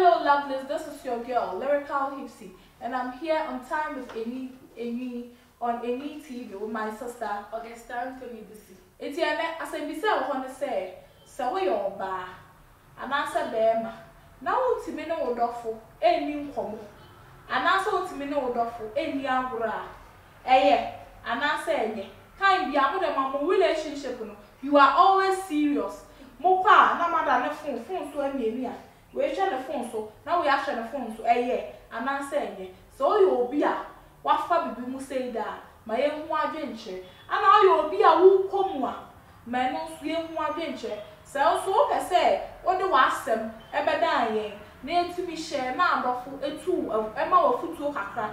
Hello lovelies, this is your girl, Lyrical Hipsy, and I'm here on time with Amy on Amy TV with my sister, Augusta Anthony Disi. It's here, as I want to say, so we are bar, and answer them. Now, to me, no doffle, any como, and answer to me, no doffle, any agra. And answer, kind be able to my relationship. You are always serious. Mopa, no matter the phone, so near. We share the phone, so now we are sharing the phone, so and answer, so you will be a what Fabi Bimu say that my young adventure, and now you will be a woo comua, man, no swim adventure. So I say, what do I ask them? Ever dying, near to me share now, a two of Emma or foot to Hakra,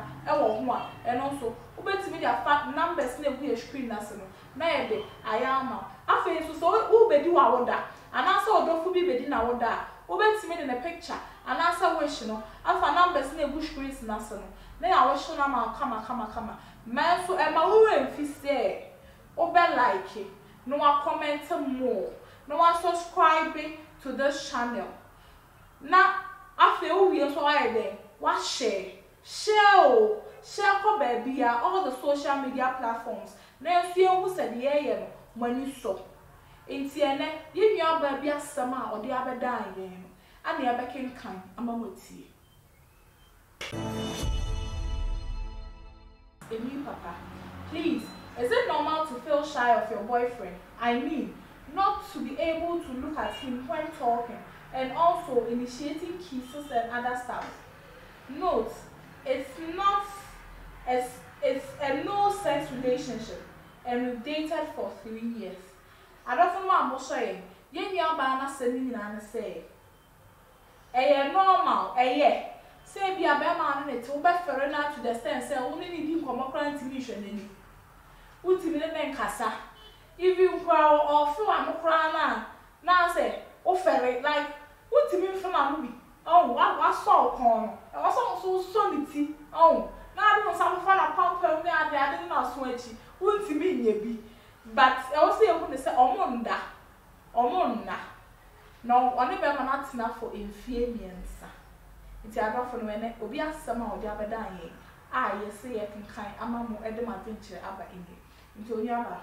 one, and also, obey to me their fat numbers near we a screen national. Maybe I am. I feel so, who be do our da, and I saw don't be bedin our da. Obey to me in a picture, and answer wish no. I found numbers near bush screens national. Then I wish no come. Man, so Emma who if you say, obey like it, no one comment more. No one subscribe to this channel. Now, I feel we are so then. What share for baby all the social media platforms. Now, feel who said the when you saw. In TNA, give your baby a summer or the other dying, and the other can kind. I'm a tea. Papa, please, is it normal to feel shy of your boyfriend? I mean, not to be able to look at him when talking and also initiating kisses and other stuff. Note, it's a no-sex relationship and we've dated for 3 years. I don't know what I'm saying. You're banana sending and say, normal, say be a bear man in it, to the stand, say, only need you come up to mission. Ultimate Casa. If you grow or feel I'm a crown now, say, oh, ferry, like, what do you mean from a movie? Oh, I saw corn. I was also solity. Oh, now I don't some fun of pump there, I didn't know sweaty. Wouldn't you mean, ye but I was able to say, Omunda. No, only better not enough for inferience. It's a rough one when it will be a summer or the other dying. You say I can kind, I'm a Edem adventure about in it. Into Yaba.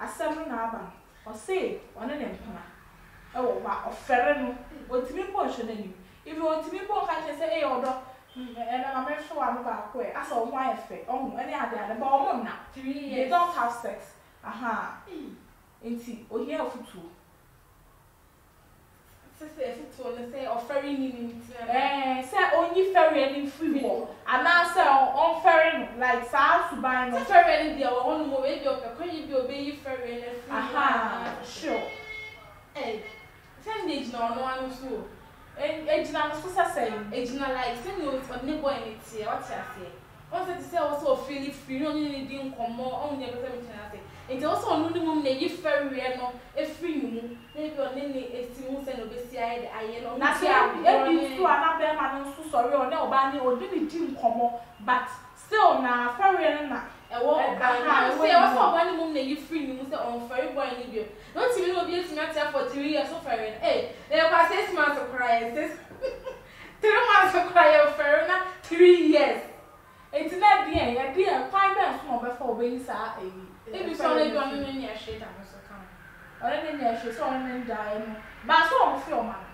A seven album, or say, one of them, oh, of Ferrano, what to be portion in you. If you want to be born, I can say, hey, order, and I'm sure I'm about where I saw my effect. Oh, any other, the bomb now. 3 years. They don't have sex. Aha. Inti, or here for two. Say, or ferry meaning, say, only ferry any free war. And now say, on ferry, like South to buy no ferry any dear, one more baby of a coin, you obey ferry and a free. Aha, sure. Hey, send age no one so. Age now, what's saying? Age now, like, send you on neighbor in it here, what's I say? Once I say also feel free, only didn't come more, only ever say. And also on the moon, they give ferry and a free moon, maybe on any estimate and obesity. I know that's why you two are not there, man. So sorry, or no, Banny or didn't come more, but still now, ferry and not. I say also one moon, they give free moon on ferry boy in Libya. Don't you know, be a matter for 3 years of ferry? Hey, they are 6 months of crying. 3 months of crying, ferry, 3 years. It's not the end, dear, 5 months more before we say. If you saw it on the near shade, I must come. Or any near shade, so I'm dying. But so I'm feel, man.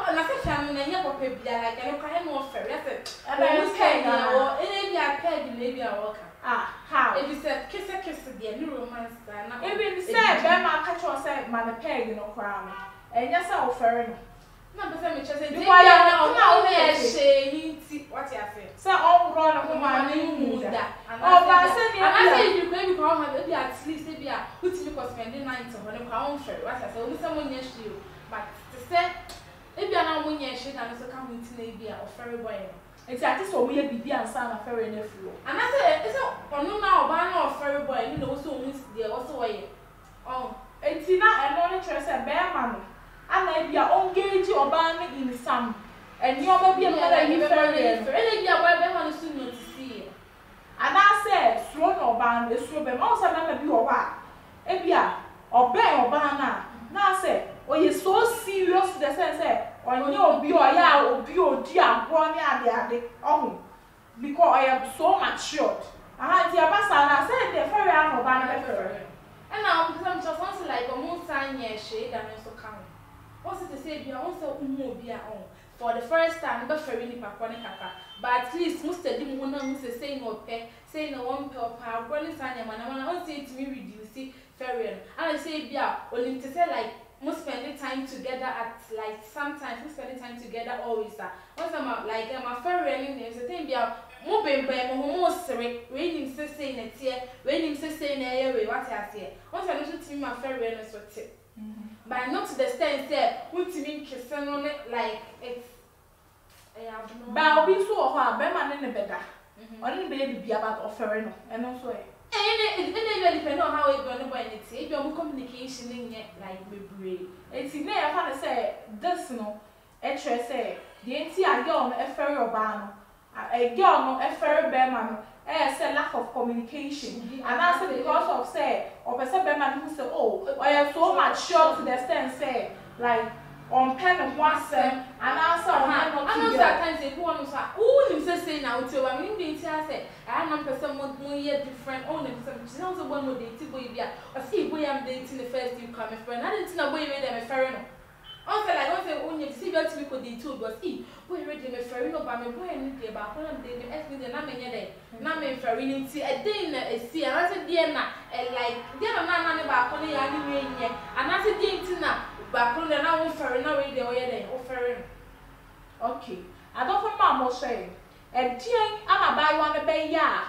And I think I'm in a papa, like I don't kind of ferry. And I was saying, or any I paid, maybe I walk. How? If you said kiss again, new romance, if you said, Bama catch yourself, man, a peg in a crown. And yes, I'll ferry. No, but let me just say, why now? Shame, what you say. So, all run a woman, that. I say, you maybe call her, maybe at least, maybe I put you for spending nights on a crown ferry. What I say, only someone yes, you. But to say, maybe I'm not one year, she and so come into maybe a ferry boy. Exactly, so we be and son of ferry in the floor. And I said, it's not no now, banner of ferry boy, you know, so who's there also way. Oh, it's not a non interest, a bear man. And then be our own gauge or banning in some. And you're maybe a better ferry, and be a web soon to see. And I said, slow no band is slow, but most of them be or Ebia or bear or banana. Now I said, oh, you're so serious to the sense, onye obi oya obi odi agro ni ade ohun because I am so matured aha ti abasa na say the ferry am oba na ferry and now some just like almost sign year shade and so come what's it to say bia won say umu obi a on for the first time be ferry ni papa ne kaka but at least most of them who know say no pay say no one pay pa agro ni sign year man won say it me reduce ferry and I say bia only to say like most spending time together at like sometimes we spending time together always that once I'm like my friend running so thing bia mo bembe mo sere we nim say na tie we nim say na ye we what I say once I know to my friend running so tie but not to the extent say we timi nkese no like it's ba obi so ho a be ma ne beda oni be bibia ba offer no eno so it really depends on how it going to be. If your communication in like be brave. It's in there. I say this no. Say the entire girl no a ferry obano. A girl no a ferry bearman. Say lack of communication. And I say because of say or person bearman who say oh I am so much sure to the extent say like on pen of one and answer on I know sometimes they go on say now too. I mean the say I am person more year different only some also one with dating boy or see boy I'm dating the first you come friend. I didn't know boy them a fair no. Also like I say only see what we could do too but see boy ready me fair no but me boy and dey baคนdey me ask me the na me dey na me fair ni ti a day na see and I say dey na like dey na ne baคนya ni me nye and I say dey ti na ba kon na won ferry na we dey oyede o ferry okay I don't know ma mo say e dien ama bai wa me be ya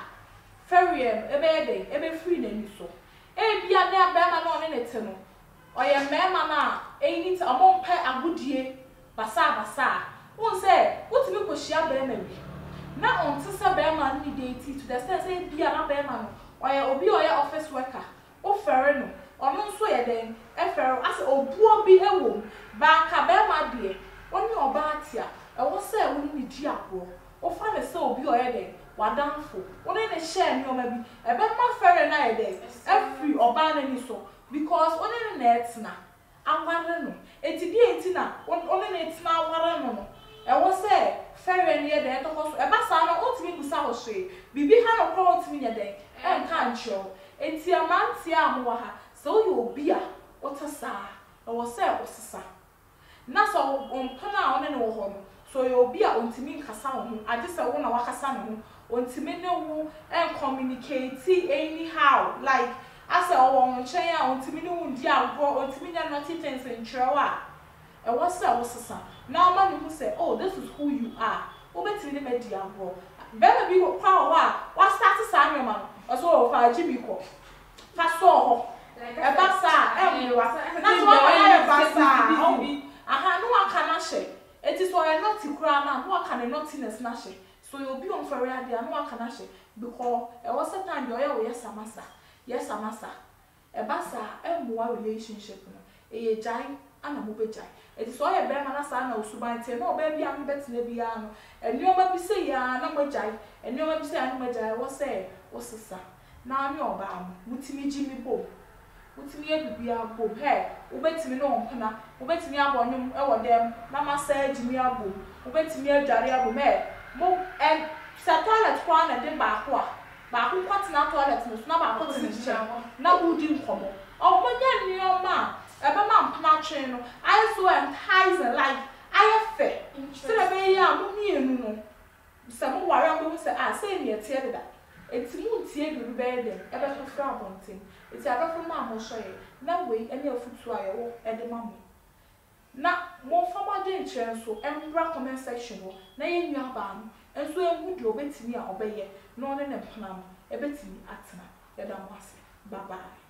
ferry e be dey e be free na ni so e bia na ba ma no ne te no oye me ma na e ni ta mo mpa agudie basa won say wotimi ko hia ba ma wi na on ti sa ba ma ni dey ti to the sense e bia na ba ma no oye obi oye office worker o ferry no ono nso ye den efero ase obuo bi ewo ba ka be ma de oni oba atia e wo se wo ni di agbo o fa le se obi oye den wadanfo oni ne share ni o ma bi e be ma fere na ye den every oba na ni so because oni ne etina aware no eti bi etina oni ne etina aware no no e wo se fere ni ye den to so e ba sa na o timi gusa ho hwe bibi ha no ko o timi ye den e ka ncho eti amanti amwa ha so you obi a otasa e wo se osisa na so ompana one ne wo ho no so you obi a ontimi nkasa wo ho age se wo na wakasa ne ho ontimi ne wo and communicate anyhow like as a wo nchen a ontimi ne wo ndi agro ontimi nya not things in trawa e wo se osisa na ma ne hu say oh this is who you are wo betimi ne medi agro bema bi ko kwa ho a wa start sa anwema no so fa jibi ko fa so ho ebasa emwa na so wa ebasa aha no aka na she eti so e not kura na no aka ne nothiness na she so you be on for ade no aka na she because e was a time you we yes amasa ebasa emwa relationship no e jai ana mo be jai eti so e be ma na sa na osuban te no ba bia me betina bia no enioma bi se ya na mo jai enioma bi se ya na mo jai wo se osisa na ami oba am mutimi jimi bo utimi ebibia bo he ubetimi no ompana ubetimi abonyum e wo dem na masa jimi abo ubetimi adware abo me mo and sa toilet kwa na de ba ko kwat na toilet no na ba ko tini na wudi nkomo o mo nya nioma e ba ma mpana twe no I so enticing like I fe so na be ya mo mienu no se mo ware mo se say me tie de da eti mu tie biru be dem e be fofra abonten eti abafo ma mo soye na we ene afutu ayewo e de ma mo na mo fama de nkyere so embra comment section wo na ye nwa ba no enso ehu de obetimi a obeye no ne ne mpana no e betimi atena ye da mo ase bye bye.